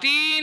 3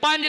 5